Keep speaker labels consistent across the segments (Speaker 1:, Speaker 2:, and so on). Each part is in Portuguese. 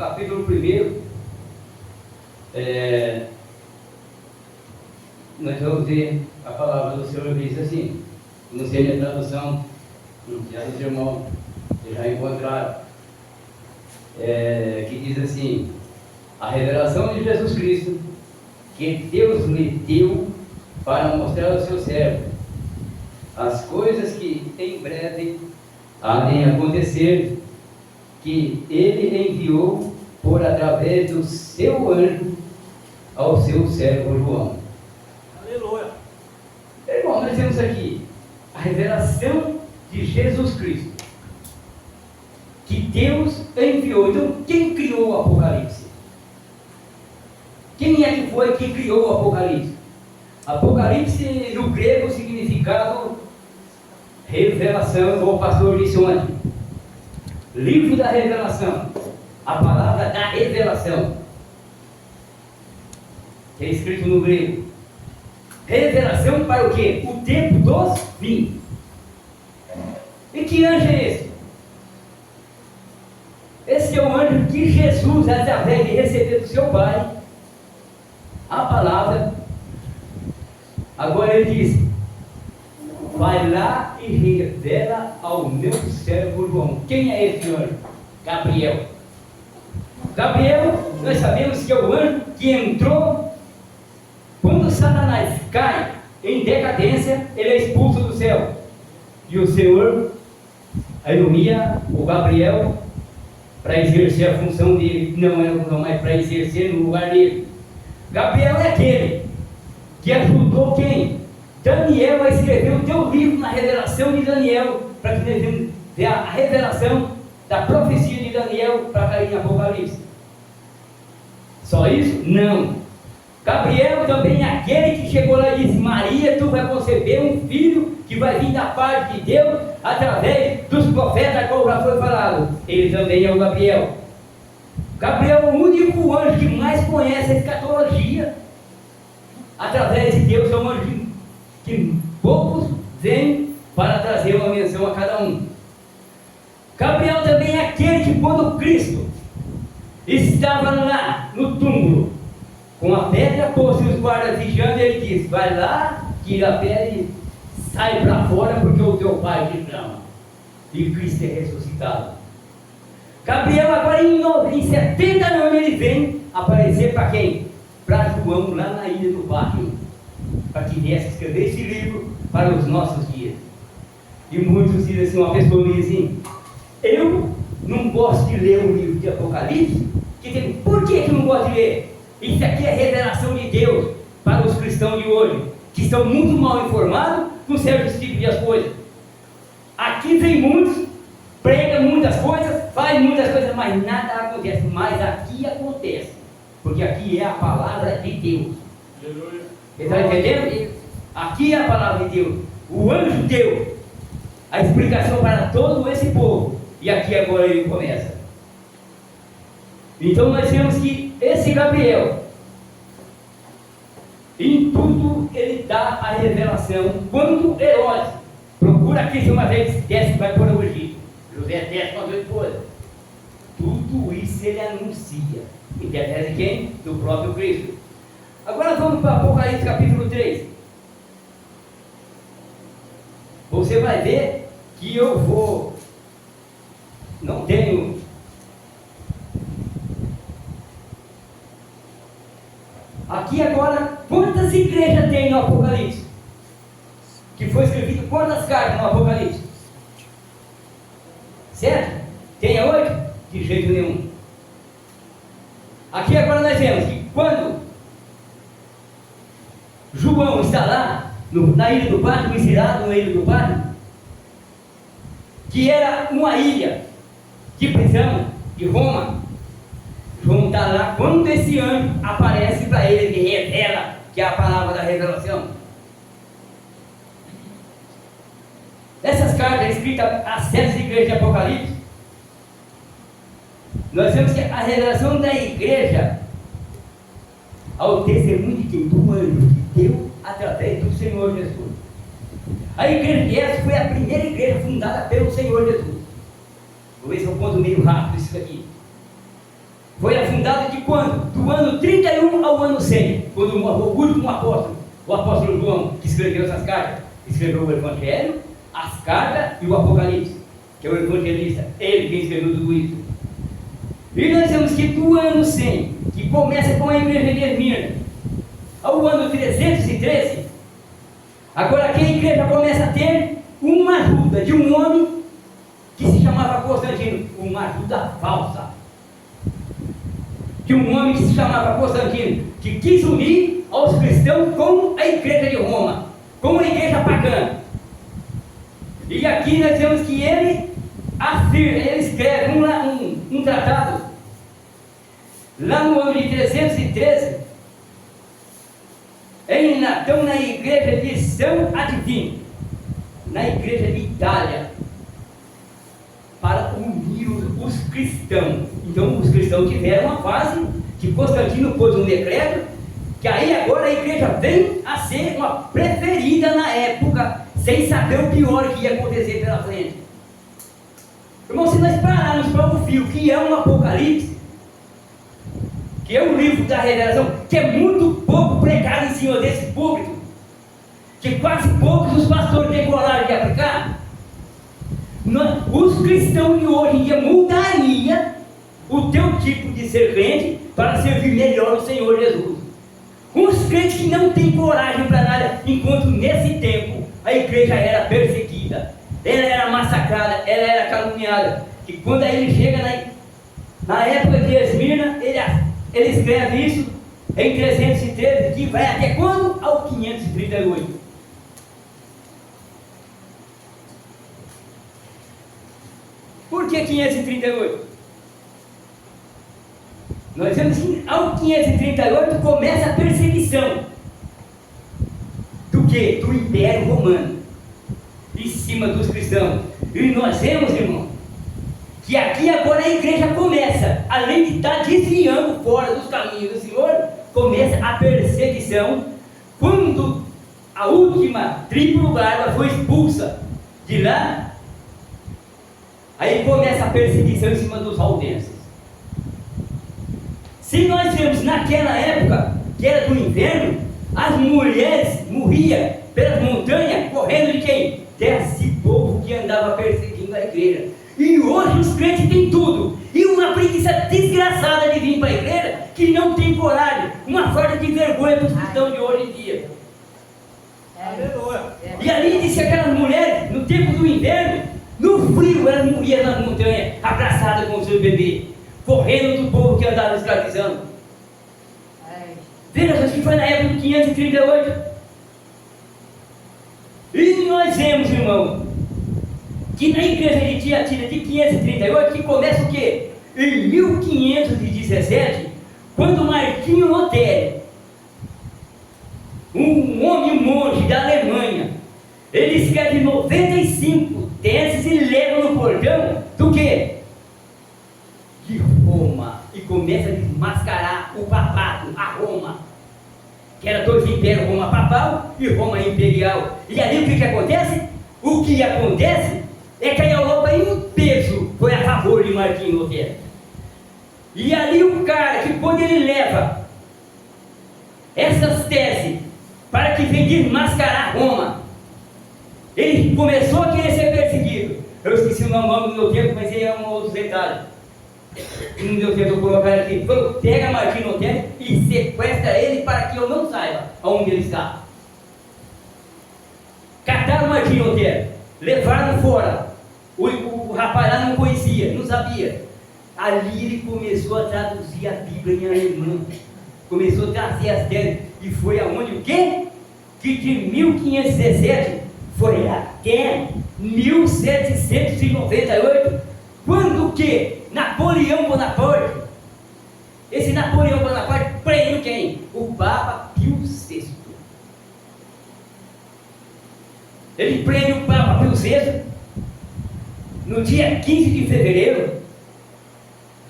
Speaker 1: capítulo 1, nós vamos ver a palavra do Senhor que diz assim, não sei a tradução, já os irmãos já encontraram, que diz assim: a revelação de Jesus Cristo, que Deus lhe deu para mostrar ao seu servo as coisas que em breve há de acontecer, que ele enviou por através do seu anjo ao seu servo João.
Speaker 2: Aleluia.
Speaker 1: Irmão, nós temos aqui a revelação de Jesus Cristo, que Deus enviou. Então, quem criou o Apocalipse? Quem é que foi que criou o Apocalipse? Apocalipse no grego significado revelação, o pastor disse ontem, livro da revelação, a palavra da revelação, que é escrito no grego. Revelação para o quê? O tempo dos fins. E que anjo é esse? Esse é o anjo que Jesus, através de receber do seu Pai a palavra, agora ele diz: vai lá e revela ao meu servo João. Quem é esse anjo? Gabriel. Gabriel, nós sabemos que é o anjo que entrou quando Satanás cai em decadência, ele é expulso do céu. E o Senhor envia o Gabriel para exercer a função dele, não é a função, mas para exercer no lugar dele. Gabriel é aquele que ajudou quem? Daniel a escrever o teu livro na revelação de Daniel, para que nós ver a revelação da profecia de Daniel para cair em Apocalipse. Só isso? Não. Gabriel também é aquele que chegou lá e disse: Maria, tu vai conceber um filho que vai vir da parte de Deus através dos profetas, como já foi falado. Ele também é o Gabriel. Gabriel é o único anjo que mais conhece a escatologia. Através de Deus é um anjo que poucos vêm para trazer uma menção a cada um. Gabriel também é aquele que, quando Cristo estava lá no túmulo, com a pedra posta e os guardas vigiando, ele disse: vai lá, tira a pedra e sai para fora, porque o teu Pai te clama. E Cristo é ressuscitado. Gabriel agora em 70 anos ele vem aparecer para quem? Para João lá na ilha do Pátio, para que viesse escrever esse livro para os nossos dias. E muitos dizem assim, uma pessoa me diz assim: eu não gosto de ler o livro de Apocalipse. Por que eu não gosto de ler? Isso aqui é revelação de Deus para os cristãos de hoje, que estão muito mal informados com certos tipos de coisas. Aqui vem muitos, prega muitas coisas, faz muitas coisas, mas nada acontece. Mas aqui acontece, porque aqui é a palavra de Deus. Você está entendendo? Aqui é a palavra de Deus. O anjo deu a explicação para todo esse povo, e aqui agora ele começa. Então nós temos que esse Gabriel, em tudo ele dá a revelação. Quando Herodes procura Cristo uma vez, desce, vai para o Egito. José desce com a sua esposa. Tudo isso ele anuncia. E através de quem? Do próprio Cristo. Agora vamos para Apocalipse capítulo 3. Você vai ver que eu vou, não tenho aqui agora, quantas igrejas tem no Apocalipse? Que foi escrevido quantas cartas no Apocalipse? Certo? Tem 8? De jeito nenhum. Aqui agora nós vemos que quando João está lá na ilha do Pátio, exilado na ilha do Pátio, que era uma ilha de prisão de Roma, João está lá, quando esse anjo aparece para ele, ele revela, que é a palavra da revelação. Essas cartas escritas às 7 igrejas de Apocalipse, nós vemos que a revelação da igreja, ao testemunho de quem? Do anjo que deu através do Senhor Jesus. A igreja de Éfeso foi a primeira igreja fundada pelo Senhor Jesus. Vou ver se eu conto meio rápido isso aqui. fundada de quando? Do ano 31 ao ano 100, quando o último apóstolo, o apóstolo João, que escreveu essas cartas, escreveu o Evangelho, as cartas e o Apocalipse, que é o evangelista, ele quem escreveu tudo isso. E nós temos que do ano 100, que começa com a igreja de Esmirna, ao ano 313, agora aqui a igreja começa a ter uma ajuda de um homem que se chamava Constantino, uma ajuda falsa. De um homem que se chamava Constantino, que quis unir aos cristãos com a igreja de Roma, com a igreja pagã. E aqui nós temos que ele afirma, ele escreve um tratado, lá no ano de 313, então na igreja de São Adivino, na igreja de Itália, para unir os cristãos. Então os cristãos tiveram uma fase que Constantino pôs um decreto, que aí agora a igreja vem a ser uma preferida na época, sem saber o pior que ia acontecer pela frente. Irmão, se nós pararmos para o fio, que é um Apocalipse, que é um livro da revelação, que é muito pouco pregado em cima desse público, que quase poucos os pastores têm coragem de aplicar, os cristãos de hoje em dia mudaria o teu tipo de ser crente para servir melhor o Senhor Jesus. Os crentes que não têm coragem para nada, enquanto nesse tempo a igreja era perseguida, ela era massacrada, ela era caluniada. E quando ele chega na época de Esmirna, ele escreve isso em 313, que vai até quando? Ao 538. Por que 538? Nós vemos que ao 538 começa a perseguição. Do que? Do Império Romano, em cima dos cristãos. E nós vemos, irmão, que aqui agora a igreja começa, além de estar desviando fora dos caminhos do Senhor, começa a perseguição. Quando a última tribo bárbara foi expulsa de lá, aí começa a perseguição em cima dos valdenses. Se nós vemos naquela época, que era do inverno, as mulheres morriam pelas montanhas, correndo de quem? Desse povo que andava perseguindo a igreja. E hoje os crentes têm tudo, e uma preguiça desgraçada de vir para a igreja, que não tem coragem, uma falta de vergonha para os cristãos de hoje em dia. E ali disse aquelas mulheres, no tempo do inverno, no frio, elas morriam nas montanhas, abraçadas com o seu bebê, correndo do povo que andava escravizando. Veja, isso que foi na época de 538. E nós vemos, irmão, que na igreja de Tiatira de 538, que começa o quê? Em 1517, quando Martinho Lutero, um homem monge da Alemanha, ele escreve 95 teses e leva no portão do quê? De Roma, e começa a desmascarar o papado, a Roma, que era dois impérios, Roma papal e Roma imperial. E ali o que acontece? O que acontece é que a Europa em peso foi a favor de Martinho Lutero. E ali o cara que quando ele leva essas teses para que venha desmascarar Roma, ele começou a querer ser perseguido. Eu esqueci o nome do meu tempo, mas ele é um outro detalhe. Não deu tempo de eu colocar aqui. Ele falou: pega Martinho Lutero e sequestra ele para que eu não saiba aonde ele está. Cataram Martinho Lutero, levaram fora. O rapaz lá não conhecia, não sabia. Ali ele começou a traduzir a Bíblia em alemão. Começou a trazer as teses. E foi aonde o quê? Que de 1517 foi até 1798. Quando o quê? Napoleão Bonaparte. Esse Napoleão Bonaparte prendeu quem? O Papa Pio VI. Ele prende o Papa Pio VI no dia 15 de fevereiro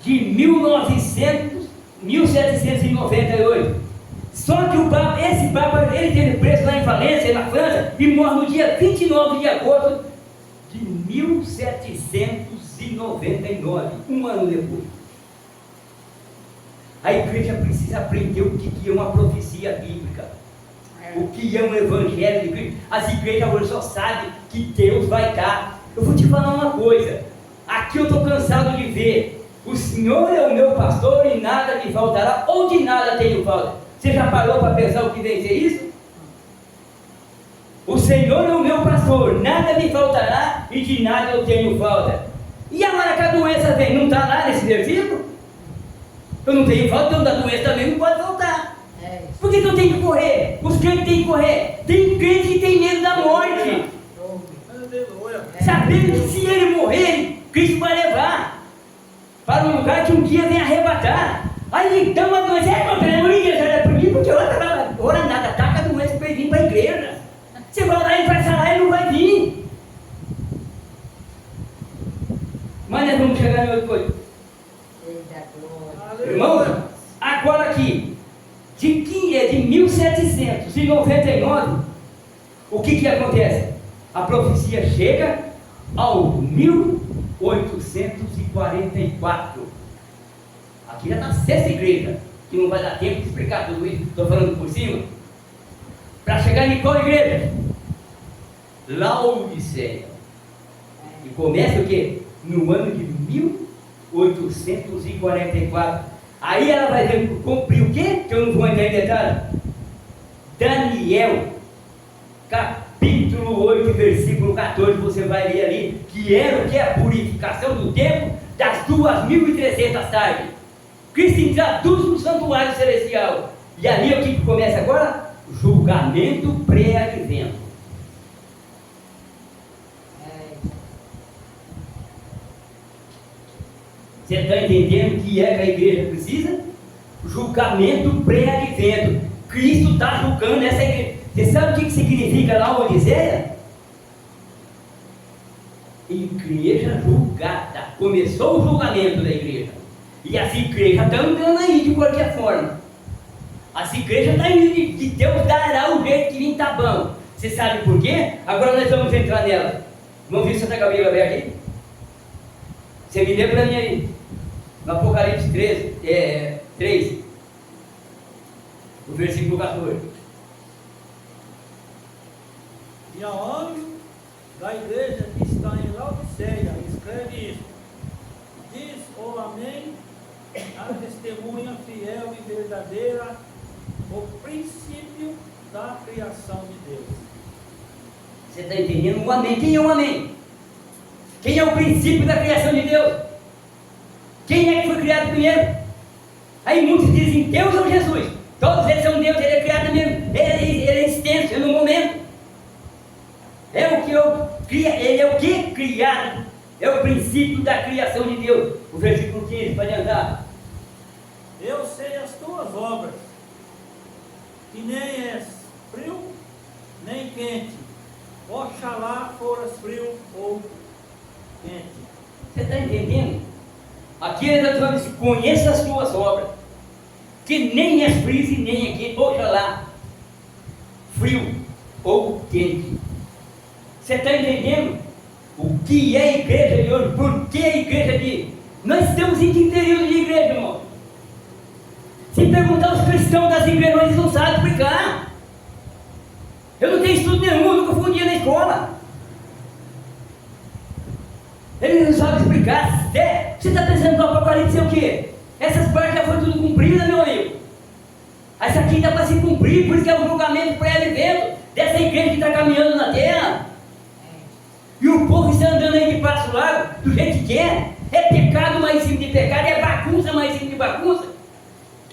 Speaker 1: de 1798. Só que esse Papa, ele teve preso lá em Valência, na França, e morre no dia 29 de agosto de 1799, um ano depois. A igreja precisa aprender o que é uma profecia bíblica, o que é um evangelho de Cristo. As igrejas hoje só sabem que Deus vai dar. Eu vou te falar uma coisa, aqui eu estou cansado de ver, o Senhor é o meu pastor e nada me faltará, ou de nada tenho falta. Você já parou para pensar o que vem ser isso? O Senhor é o meu pastor, nada me faltará e de nada eu tenho falta. E agora que a doença vem, não está lá nesse versículo? Eu não tenho falta, então da doença também não pode faltar. Por que eu tenho que correr? Os crentes têm que correr. Tem crente que tem medo da morte, sabendo que se ele morrer, Cristo vai levar para um lugar que um dia vem arrebatar. Aí então a doença é por mim, porque ora nada, ataca a doença para ele vir para a igreja. Você vai lá, ele vai sarar, ele não vai vir. Mas nós vamos chegar em outra coisa. Irmão, agora aqui, de 1799, o que acontece? A profecia chega ao 1844. Aqui já está a sexta igreja, que não vai dar tempo de explicar tudo isso, estou falando por cima. Para chegar em qual igreja? Laodiceia. E começa o quê? No ano de 1844. Aí ela vai cumprir o quê? Que eu não vou entrar em detalhe. Daniel, capítulo 8, versículo 14, você vai ler ali, que era o que? A purificação do tempo das 2300 tardes. Cristo introduz no santuário celestial. E ali o que começa agora? Julgamento pré-advento. Você está entendendo o que é que a igreja precisa? Julgamento pré-advento. Cristo está julgando essa igreja. Você sabe o que significa lá o Odisseia? Igreja julgada. Começou o julgamento da igreja. E as igrejas estão andando aí de qualquer forma. As igrejas estão indo de Deus dará o jeito que vem tá bom. Você sabe por quê? Agora nós vamos entrar nela. Vamos ver se você está com a Bíblia aberta aí. Você me lê para mim aí. No Apocalipse 3, o versículo 14.
Speaker 2: E ao anjo da igreja que está em Laodiceia, escreve isso: diz o Amém, a testemunha fiel e verdadeira, o princípio da criação de Deus.
Speaker 1: Você está entendendo? O Amém. Quem é o Amém? Quem é o princípio da criação de Deus? Quem é que foi criado primeiro? Aí muitos dizem Deus ou Jesus. Todos eles são Deus, ele é criado mesmo. Ele é extenso, é no momento. É o que ele é o que? Criado. É o princípio da criação de Deus. O versículo 15, para adiantar.
Speaker 2: Eu sei as tuas obras, que nem és frio, nem quente. Oxalá foras frio ou quente.
Speaker 1: Você está entendendo? Aqui ele está falando assim, conheça as tuas obras, que nem és frio e nem é quente. Oxalá, frio ou quente. Você está entendendo? O que é a igreja de hoje? Por que a igreja de... Nós estamos em que período de igreja, irmão? Se perguntar aos cristãos das igrejas, eles não sabem explicar. Eu não tenho estudo nenhum, nunca fui um dia na escola. Eles não sabem explicar. Você está pensando que o Apocalipse é o quê? Essas partes já foram tudo cumpridas, meu amigo. Essa aqui dá para se cumprir, por isso que é o julgamento pré-advento dessa igreja que está caminhando na terra. E o povo está andando aí de passo largo, do jeito que quer. É pecado mais em cima de pecado, é bagunça mais em cima de bagunça.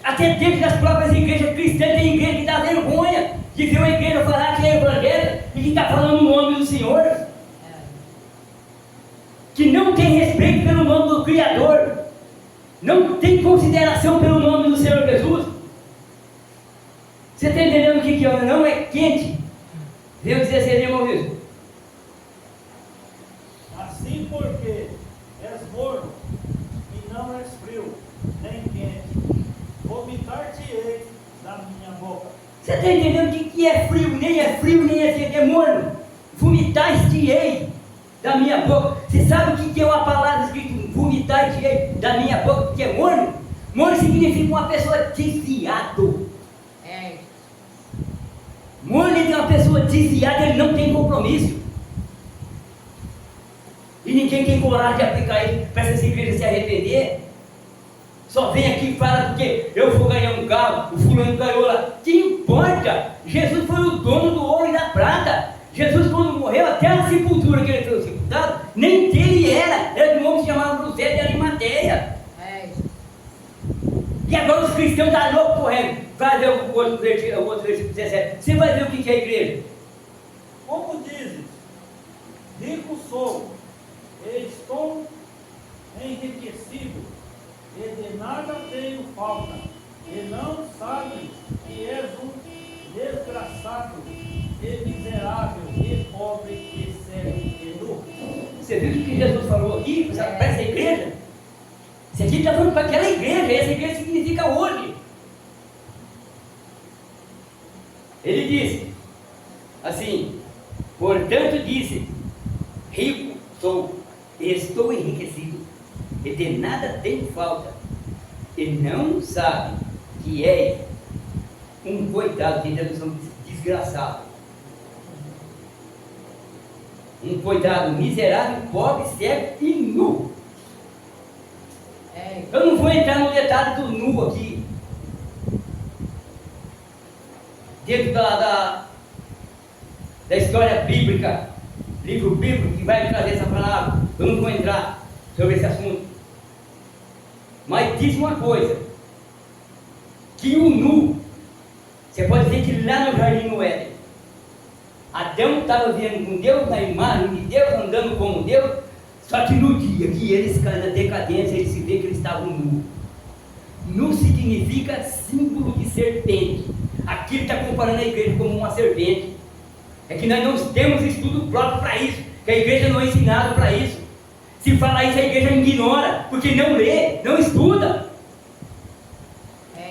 Speaker 1: Até dentro das próprias igrejas cristãs tem igreja que dá vergonha de ver uma igreja falar que é evangelho e que está falando o nome do Senhor. Que não tem respeito pelo nome do Criador, não tem consideração pelo nome do Senhor Jesus. Você está entendendo o que é? Não é quente. Deus dizer assim, irmão Wilson.
Speaker 2: Assim porque és morno e não és frio, nem quente, vomitar-te-ei da minha boca.
Speaker 1: Você está entendendo o que é frio, nem é quente, é morno? Vomitar-te-ei da minha boca. Você sabe o que é uma palavra escrita? Vomitar-te-ei da minha boca, que é morno? Morno significa uma pessoa desviado. Morno é uma pessoa desviada, ele não tem compromisso. E ninguém tem coragem de aplicar isso para essas igrejas se arrepender. Só vem aqui e fala porque eu vou ganhar um carro, o fulano ganhou lá. Que importa? Jesus foi o dono do ouro e da prata. Jesus, quando morreu, até a sepultura que ele foi sepultado, nem dele era de um homem que se chamava José de Arimateia. E agora os cristãos estão loucos correndo. Vai ver o outro versículo 17. Você vai ver o que é a igreja.
Speaker 2: Como dizes, rico sou, e estou enriquecido, e de nada tenho falta, e não sabes que és um desgraçado, e miserável, e pobre, e cego, e nu.
Speaker 1: Você viu o que Jesus falou aqui para essa igreja? Isso aqui está falando para aquela igreja, essa igreja significa hoje. Ele disse assim: portanto disse, rico sou, estou enriquecido, e de nada tenho falta, e não sabe que é um coitado, de tradução desgraçado, um coitado miserável, pobre, cego e nu. Eu não vou entrar no detalhe do nu aqui, dentro da história bíblica, livro bíblico que vai trazer essa palavra. Eu não vou entrar sobre esse assunto, mas diz uma coisa, que o nu, você pode dizer que lá no jardim do Éden, Adão estava vendo com Deus, na imagem de Deus, andando como Deus, só que no dia que eles caem na decadência, eles se vê que eles estavam nu. Nu significa símbolo de serpente. Aqui ele está comparando a igreja como uma serpente. É que nós não temos estudo próprio para isso, que a igreja não é ensinada para isso. Se falar isso, a igreja ignora, porque não lê, não estuda.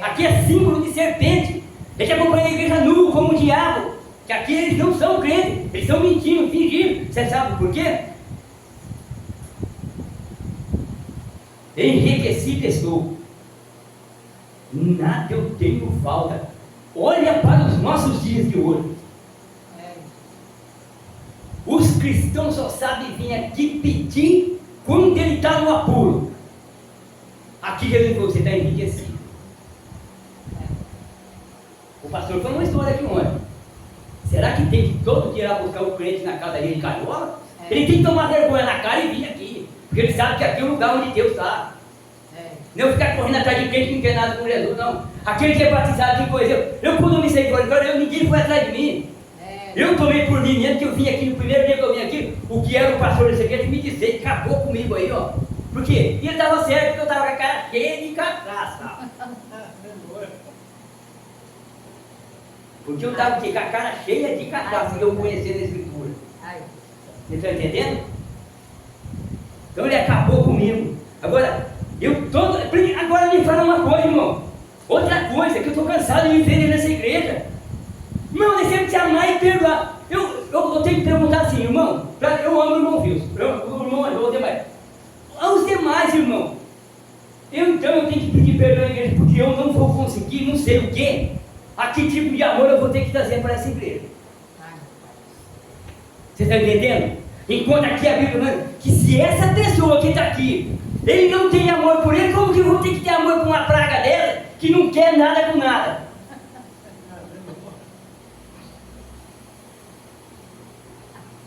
Speaker 1: Aqui é símbolo de serpente. Ele está comparando a igreja nu como o diabo, que aqui eles não são crentes, eles estão mentindo, fingindo. Você sabe por quê? Enriquecido estou, nada eu tenho falta. Olha para os nossos dias de hoje. Os cristãos só sabem vir aqui pedir quando ele está no apuro. Aqui Jesus falou: você está enriquecido. O pastor falou uma história aqui ontem. Será que tem que todo dia ir lá buscar o crente na casa dele em Cariola? Ele tem que tomar vergonha na cara e vir aqui, porque ele sabe que aqui é o lugar onde Deus está. Não ficar correndo atrás de crente que não quer nada com Jesus, não. Aquele que é batizado de coisa, eu quando me sei agora, ninguém foi atrás de mim. Eu tomei por mim mesmo, que eu vim aqui no primeiro dia que eu vim aqui, o que era o pastor desse aqui, me dizer, acabou comigo aí, ó. Por quê? E ele estava certo, porque eu estava com a cara cheia de cachaça. Porque eu estava com a cara cheia de cachaça, que eu conhecia na Escritura. Você está entendendo? Então ele acabou comigo. Agora me fala uma coisa, irmão. Outra coisa, que eu estou cansado de viver nessa igreja. Irmão, nós temos que amar e perdoar. Eu tenho que perguntar assim, irmão. Eu amo o irmão Wilson. O irmão ajudou demais. Aos demais, irmão. Então eu tenho que pedir perdão à igreja, porque eu não vou conseguir, não sei o quê. A que tipo de amor eu vou ter que trazer para essa igreja? Você está entendendo? Enquanto aqui a Bíblia diz que se essa pessoa que está aqui, ele não tem amor por ele, como que eu vou ter que ter amor por uma praga dela, que não quer nada com nada?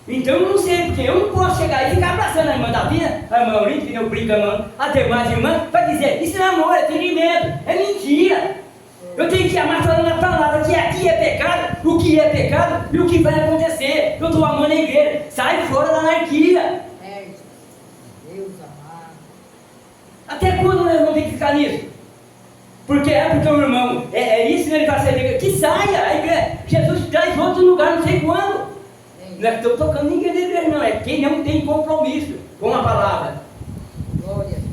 Speaker 1: Então eu não sei, porque eu não posso chegar e ficar abraçando a irmã Davina, a irmã Aurinha, que não brinca, irmã, a demais irmãs, para dizer, isso não é amor, é fingimento, é mentira. Eu tenho que amar falando a palavra, que aqui é pecado, o que é pecado e o que vai acontecer. Eu estou amando a igreja, sai fora da anarquia.
Speaker 3: Deus amado.
Speaker 1: Até quando nós vamos ter que ficar nisso? Porque o irmão, isso, né? Ele vai sair, que saia, a igreja, Jesus traz outro lugar, não sei quando. Não é que estou tocando ninguém da igreja, não, é quem não tem compromisso com a palavra.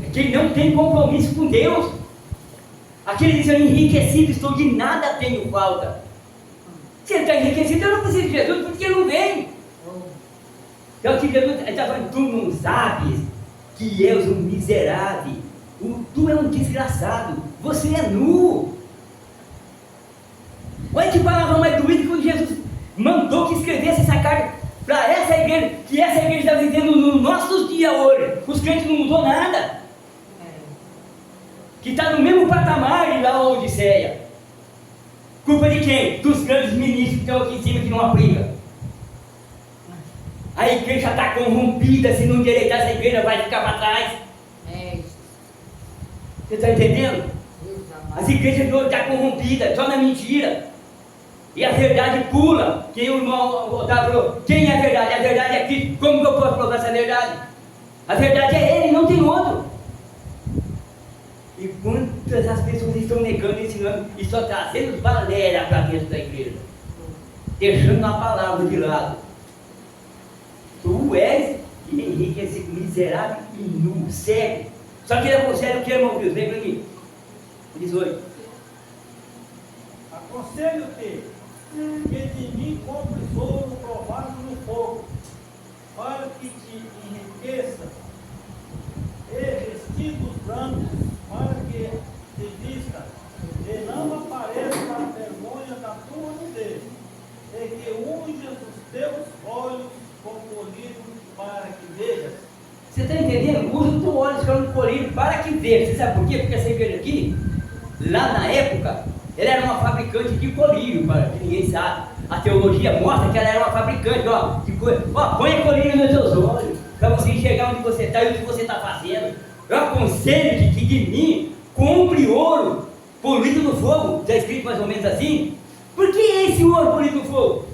Speaker 1: É quem não tem compromisso com Deus. Aquele diz: enriquecido estou, de nada tenho falta. Se ele está enriquecido, eu não preciso de Jesus, porque ele não vem. Então aqui Jesus está falando: tu não sabes que és um miserável, tu é um desgraçado, você é nu. Olha que palavra mais doída quando Jesus mandou que escrevesse essa carta para essa igreja, que essa igreja está vivendo nos nossos dias hoje. Os crentes não mudou nada. Que está no mesmo patamar de lá a Odisseia. Culpa de quem? Dos grandes ministros que estão aqui em cima que não aplicam. A igreja está corrompida, se não endireitar essa igreja vai ficar para trás. Você está entendendo? As igrejas de hoje estão corrompidas, só na mentira. E a verdade pula. Quem o irmão Otávio falou, quem é a verdade? A verdade é Cristo. Como que eu posso provar essa verdade? A verdade é Ele, não tem outro. E quantas as pessoas estão negando esse nome e só trazendo balela para dentro da igreja, deixando a palavra de lado. Tu és Henrique, esse miserável e nu, cego. Só que ele aconselha o que, irmão Deus? Vem para mim. 18.
Speaker 2: Aconselho-te que de mim compres ouro provado no fogo, para que te enriqueça, e vestidos brancos, para que te vista, e não apareça a vergonha da tua nudez, e que unjas os teus olhos com colírio para que vejas.
Speaker 1: Você está entendendo? Usa o teu olho com colírio para que veja. Você sabe por quê? Porque essa igreja aqui, lá na época, ela era uma fabricante de colírio, para que ninguém sabe. A teologia mostra que ela era uma fabricante, de coisa. Põe colírio nos seus olhos, para você enxergar onde você está e o que você está fazendo. Eu aconselho que de mim compre ouro polido no fogo. Está escrito mais ou menos assim. Por que esse ouro polido no fogo?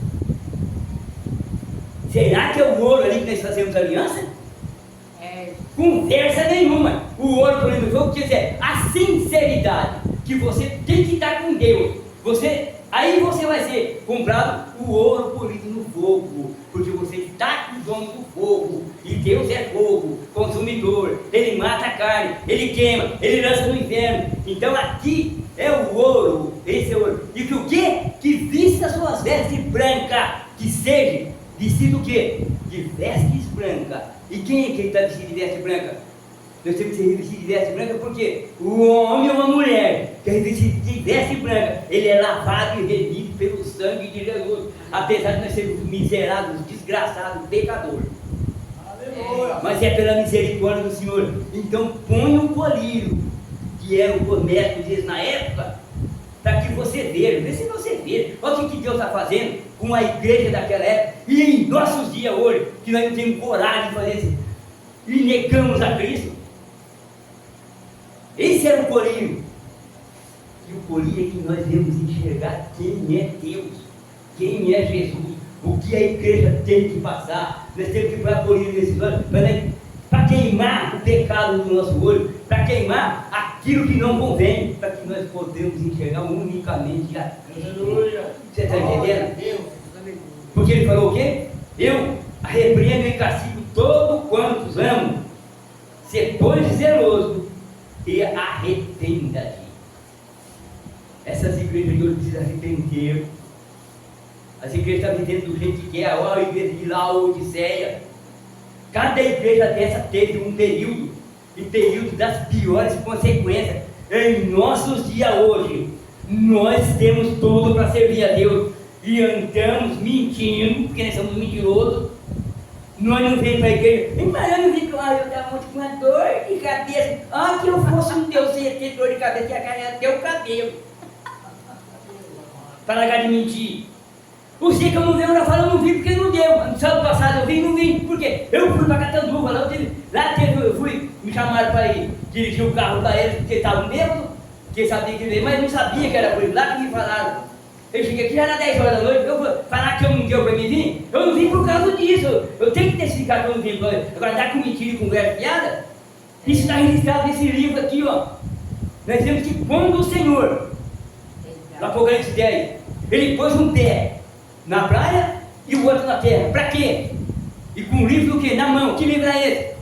Speaker 1: Será que é o ouro ali que nós fazemos aliança? Conversa nenhuma. O ouro polido no fogo quer dizer a sinceridade que você tem que estar com Deus. Aí você vai ser comprado o ouro polido no fogo, porque você está com os homens do fogo, e Deus é fogo, consumidor. Ele mata a carne, ele queima, ele lança no inferno. Então aqui é o ouro, esse é o ouro. E que o quê? Que vista suas vestes brancas, que seja vestido o quê? De vestes brancas. E quem é que está vestido de veste branca? Nós temos que ser revestido de veste branca porque o homem ou a mulher que é revestido de veste branca, ele é lavado e remido pelo sangue de Jesus, apesar de nós sermos miseráveis, desgraçados, pecadores.
Speaker 2: Aleluia.
Speaker 1: Mas é pela misericórdia do Senhor. Então põe o colírio, que era o comércio deles na época, para que você veja, vê se você vê. Olha o que Deus está fazendo com a igreja daquela época e em nossos dias hoje, que nós não temos coragem de fazer isso e negamos a Cristo. Esse era o colírio. E o colírio é que nós devemos enxergar quem é Deus, quem é Jesus, o que a igreja tem que passar. Nós temos que pôr colírio nesses olhos para queimar o pecado do nosso olho, para queimar aquilo que não convém, para que nós possamos enxergar unicamente a Cristo. Você está entendendo? Porque ele falou o quê? Eu repreendo e castigo todo quantos amo. Se pois zeloso e arrependa-te. Essas igrejas de hoje precisam arrepender. As igrejas estão vivendo do jeito que quer. Olha a igreja de Laodiceia. Cada igreja dessa teve um período, e período das piores consequências. Em nossos dias hoje, nós temos tudo para servir a Deus e andamos mentindo, porque nós somos mentirosos. Nós não vemos para a igreja, mas eu não vi que eu estava muito com uma dor de cabeça. Ah, que eu fosse um Deus ia ter dor de cabeça, ia cair até o cabelo. Para largar de mentir. O dia que eu não vi, eu falo, eu não vi porque não deu. No sábado passado eu vi e não vi. Por quê? Eu fui para Catanduva, eu fui, me chamaram para ir dirigir o carro para eles, porque estavam bêbados, porque sabia que veio, mas não sabia que era por isso. Lá que me falaram. Eu cheguei aqui já era 10 horas da noite, eu vou falar que eu não deu para mim vir, eu não vim por causa disso. Eu tenho que testificar que eu não vim. Agora dá com mentira e conversa piada. Isso está registrado nesse livro aqui, ó. Nós temos que, quando o Senhor, no Apocalipse 10, ele pôs um pé na praia e o outro na terra. Para quê? E com o livro do quê? Na mão. Que livro é esse?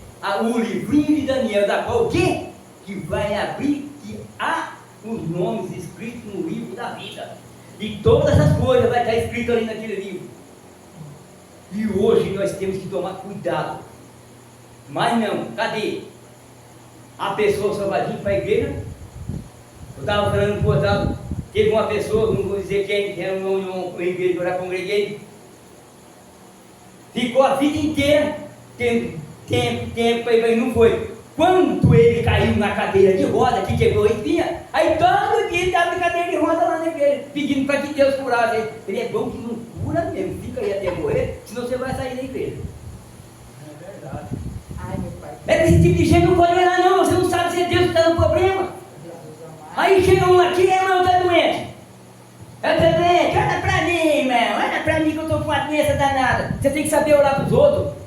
Speaker 1: O livrinho de Daniel, da qual o quê? Que vai abrir, que há os nomes escritos no livro da vida. E todas as coisas vai estar escrito ali naquele livro. E hoje nós temos que tomar cuidado. Mas não, cadê? A pessoa só vai vir para a igreja. estava falando com o outro, teve uma pessoa, não vou dizer quem, que era uma igreja que eu já congreguei, ficou a vida inteira, tempo, e não foi. Quando ele caiu na cadeira de roda, que quebrou a espinha, aí todo dia ele estava de cadeira de roda lá na igreja, pedindo para que Deus curasse ele. Ele é bom que não cura mesmo, fica aí até morrer, senão você vai sair da igreja.
Speaker 2: É verdade.
Speaker 3: Ai, meu pai.
Speaker 1: É esse tipo de gente não pode orar não, você não sabe se é Deus que está no problema.
Speaker 3: Jesus amado.
Speaker 1: Aí chega um aqui, irmão, está doente. Eu estou doente, olha para mim, irmão, olha para mim que eu estou com uma doença danada. Você tem que saber orar para os outros.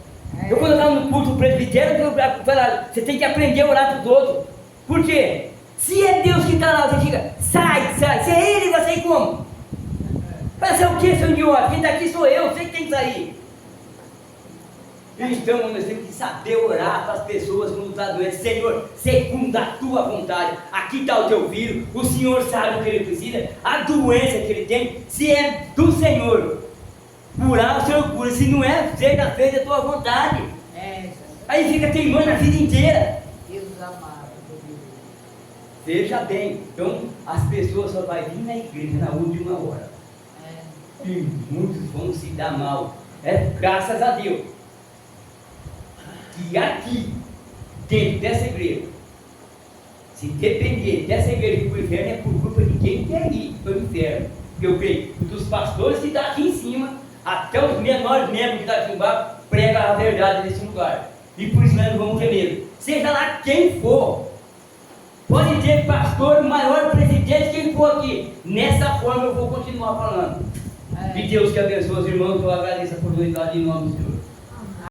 Speaker 1: Eu quando eu estava no culto presbitério, eu falava, você tem que aprender a orar para os outros. Por quê? Se é Deus que está lá, você fica, sai. Se é Ele, vai sair como? Vai ser o quê, seu idiota? Quem está aqui sou eu, você que tem que sair. Então, nós temos que saber orar para as pessoas quando está doente. Senhor, segundo a tua vontade, aqui está o teu filho, o Senhor sabe o que ele precisa, a doença que ele tem, se é do Senhor, curar o Senhor cura, se não é, seja feita a tua vontade.
Speaker 3: É, Jesus.
Speaker 1: Aí fica teimando a vida inteira.
Speaker 3: Deus amado, meu Deus.
Speaker 1: Veja bem, então as pessoas só vão vir na igreja na última hora.
Speaker 3: É.
Speaker 1: E muitos vão se dar mal. É graças a Deus. E aqui, dentro dessa igreja, se depender dessa igreja ir para o inferno, é por culpa de quem quer ir para o inferno. Eu creio, dos pastores que estão aqui em cima, até os menores membros que estão aqui embaixo, pregam a verdade nesse lugar. E por isso nós não vamos ter medo. Seja lá quem for, pode ter pastor, maior presidente, quem for aqui. Nessa forma eu vou continuar falando.
Speaker 3: É.
Speaker 1: Que Deus que abençoe os irmãos, eu agradeço a oportunidade em nome do Senhor.